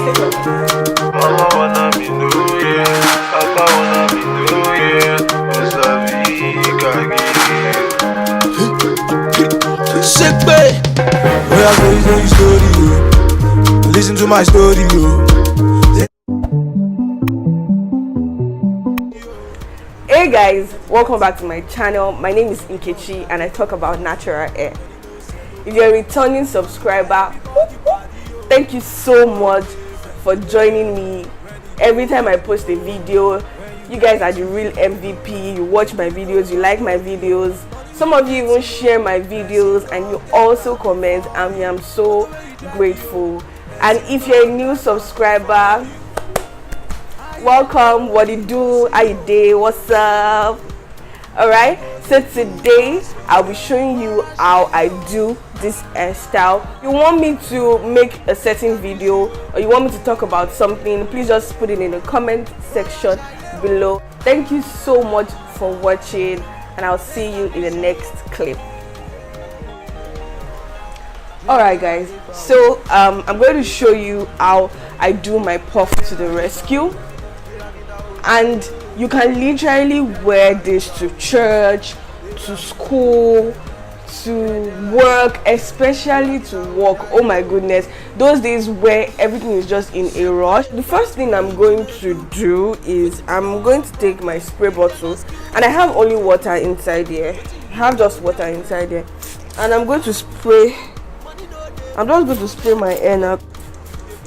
Mama wanna be new year, Papa wanna be new year. Vosavic again. Sick bay. When I tell you story, yo. Listen to my story, yo. Hey guys, welcome back to my channel. My name is Nkechi and I talk about natural hair. If you're a returning subscriber, thank you so much for joining me. Every time I post a video, you guys are the real MVP. You watch my videos, you like my videos. Some of you even share my videos and you also comment, and I'm so grateful. And if you're a new subscriber, welcome. What you do? How you day? What's up? Alright, so today I'll be showing you how I do this hairstyle. You want me to make a certain video or you want me to talk about something, please just put it in the comment section below. Thank you so much for watching and I'll see you in the next clip. Alright guys, so I'm going to show you how I do my puff to the rescue. And you can literally wear this to church, to school, to work, especially to work. Oh my goodness, those days where everything is just in a rush. The first thing I'm going to do is I'm going to take my spray bottle, and I have only water inside here. I have just water inside here, and I'm going to spray. I'm just going to spray my hair now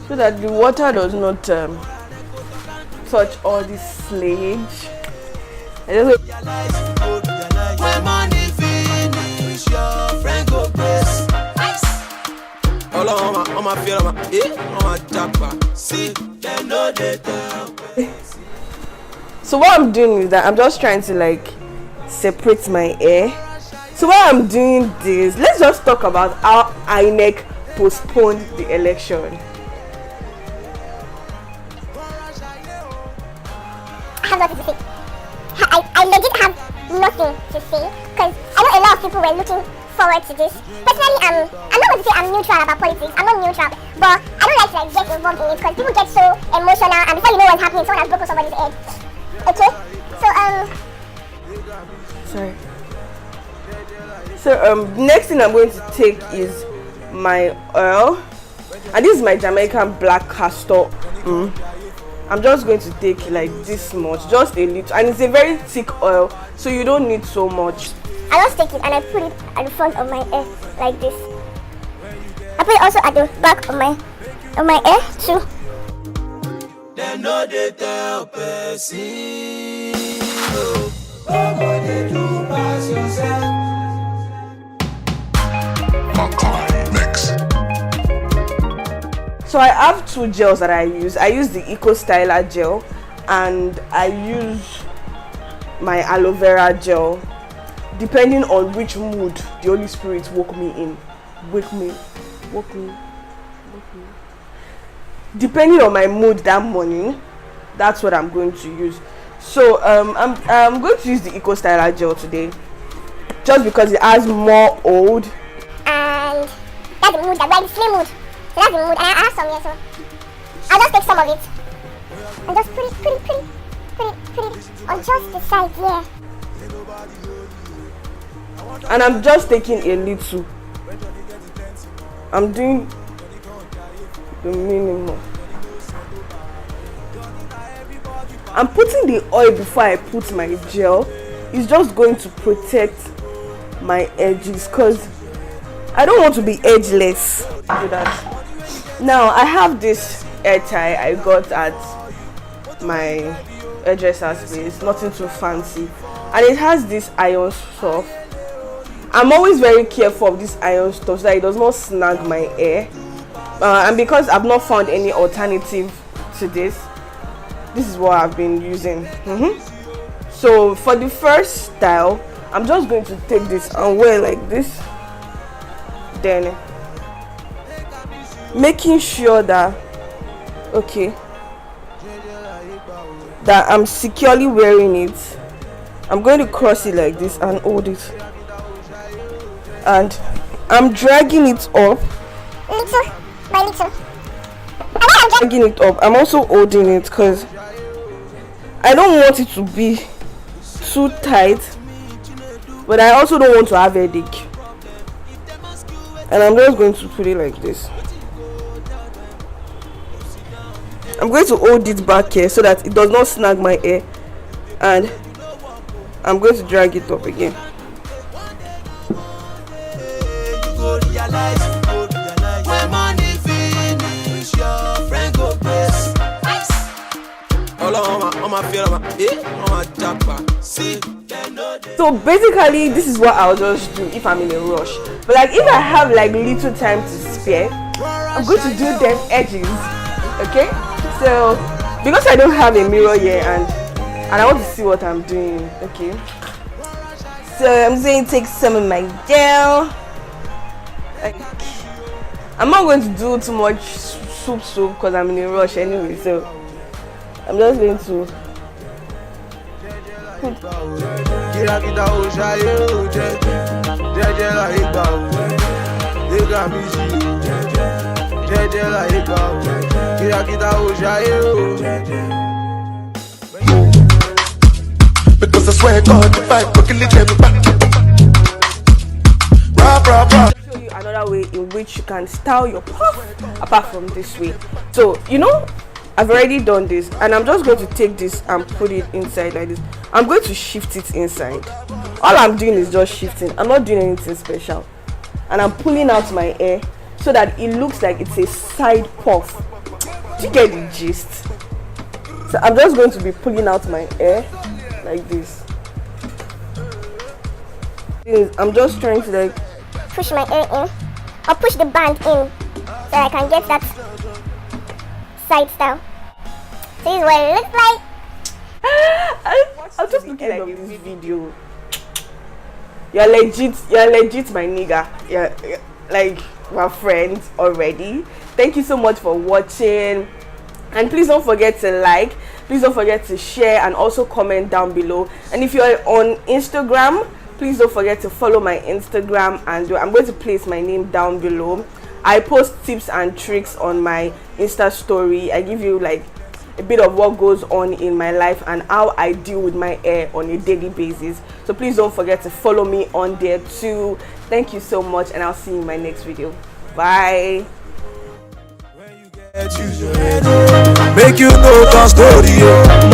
so that the water does not touch all this sludge. I just when money finish, your friend go bless. All on my feel on my japa. See, they know they tell. So what I'm doing is that I'm just trying to like separate my hair. So while I'm doing this, let's just talk about how INEC postponed the election. I have nothing to say. I legit have nothing to say because I know a lot of people were looking forward to this. Personally, I'm not going to say I'm neutral about politics. I'm not neutral, but I don't like to like get involved in it because people get so emotional and before you know what's happening, someone has broken somebody's head. Okay, so So next thing I'm going to take is my oil, and this is my Jamaican black castor. I'm just going to take like this much, just a little, and it's a very thick oil, so you don't need so much. I just take it and I put it at the front of my hair like this. I put it also at the back of my hair too. They know they tell person. Oh, what they do pass yourself. So I have two gels that I use. I use the Eco Styler gel and I use my aloe vera gel, depending on which mood the Holy Spirit woke me in. Depending on my mood that morning, that's what I'm going to use. So I'm going to use the Eco Styler gel today, just because it has more old. And that's the mood, that we're in mood. So that's the mood, and I have some here, so I'll just take some of it and just put it on just the side here. And I'm just taking a little. I'm doing the minimum. I'm putting the oil before I put my gel. It's just going to protect my edges because I don't want to be edgeless. Do that. Now I have this hair tie I got at my hairdresser's place, nothing too fancy, and it has this iron stuff. I'm always very careful of this iron stuff so that it does not snag my hair, and because I've not found any alternative to this is what I've been using. So for the first style, I'm just going to take this and wear like this, then making sure that that I'm securely wearing it. I'm going to cross it like this and hold it, and I'm dragging it up little by little. And when I'm Hanging it up, I'm also holding it because I don't want it to be too tight, but I also don't want to have a headache. And I'm just going to put it like this. I'm going to hold it back here so that it does not snag my hair, and I'm going to drag it up again. So basically this is what I'll just do if I'm in a rush, but like if I have like little time to spare, I'm going to do them edges. Okay, so because I don't have a mirror here and I want to see what I'm doing. Okay, so I'm going to take some of my gel. Like, I'm not going to do too much soup because I'm in a rush anyway, so I'm just going to because I swear God, if I fucking let me back. Show you another way in which you can style your puff apart from this way. So you know, I've already done this and I'm just going to take this and put it inside like this. I'm going to shift it inside. All I'm doing is just shifting. I'm not doing anything special, and I'm pulling out my hair so that it looks like it's a side puff. Do you get the gist? So I'm just going to be pulling out my hair like this. I'm just trying to like push my hair in, or push the band in, so I can get that side style. So this is what it looks like. I'm just looking at this video. You're legit my nigga. Yeah, like we're friends already. Thank you so much for watching, and please don't forget to like, please don't forget to share, and also comment down below. And if you're on Instagram, please don't forget to follow my Instagram, and I'm going to place my name down below. I post tips and tricks on my Insta story. I give you like a bit of what goes on in my life and how I deal with my hair on a daily basis. So please don't forget to follow me on there too. Thank you so much, and I'll see you in my next video. Bye. Make you know the story.